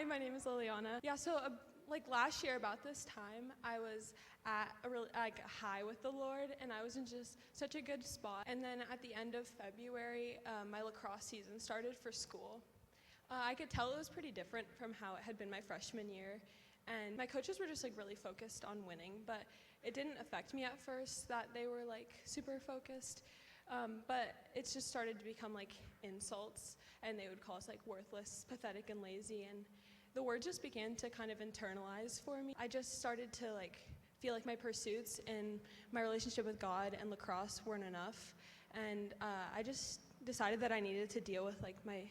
Hi, my name is Liliana. Yeah, so like last year about this time, I was at a really high with the Lord, and I was in just such a good spot. And then at the end of February, my lacrosse season started for school. I could tell it was pretty different from how it had been my freshman year, and my coaches were just like really focused on winning, but it didn't affect me at first that they were like super focused. But it's just started to become like insults, and they would call us like worthless, pathetic, and lazy, and the word just began to kind of internalize for me. I just started to like feel like my pursuits and my relationship with God and lacrosse weren't enough, and I just decided that I needed to deal with like my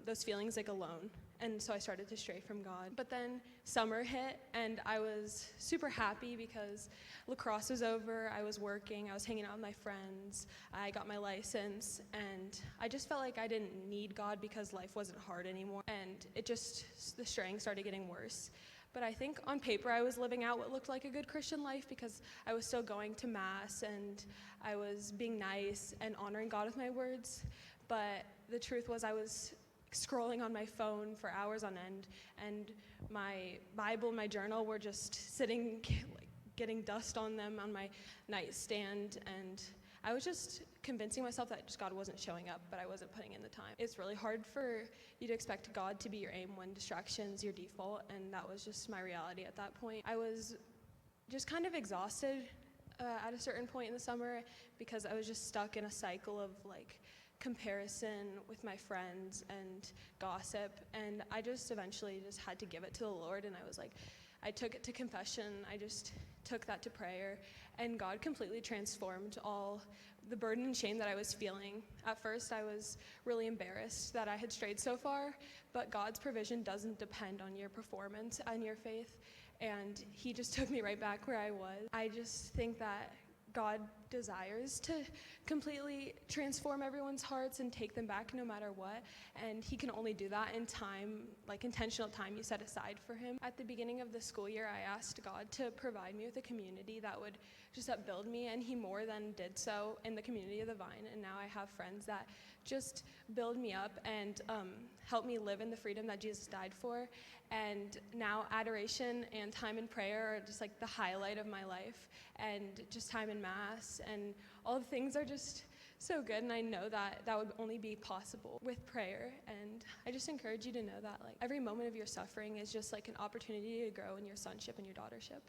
those feelings like alone. And so I started to stray from God. But then summer hit, and I was super happy because lacrosse was over, I was working, I was hanging out with my friends, I got my license, and I just felt like I didn't need God because life wasn't hard anymore. And the straying started getting worse. But I think on paper I was living out what looked like a good Christian life because I was still going to Mass, and I was being nice and honoring God with my words. But the truth was I was scrolling on my phone for hours on end, and my Bible and my journal were just sitting, like, getting dust on them on my nightstand, and I was just convincing myself that just God wasn't showing up, but I wasn't putting in the time. It's really hard for you to expect God to be your aim when distraction's your default, and that was just my reality at that point. I was just kind of exhausted at a certain point in the summer because I was just stuck in a cycle of like comparison with my friends and gossip, and I just eventually just had to give it to the Lord, and I took it to confession. I just took that to prayer, and God completely transformed all the burden and shame that I was feeling. At first, I was really embarrassed that I had strayed so far, but God's provision doesn't depend on your performance and your faith, and He just took me right back where I was. I just think that God desires to completely transform everyone's hearts and take them back no matter what, and He can only do that in time, like intentional time you set aside for Him. At the beginning of the school year, I asked God to provide me with a community that would just upbuild me, and He more than did so in the community of the Vine, and now I have friends that just build me up and help me live in the freedom that Jesus died for. And now adoration and time in prayer are just like the highlight of my life, and just time in Mass, and all the things are just so good, and I know that that would only be possible with prayer. And I just encourage you to know that like every moment of your suffering is just like an opportunity to grow in your sonship and your daughtership.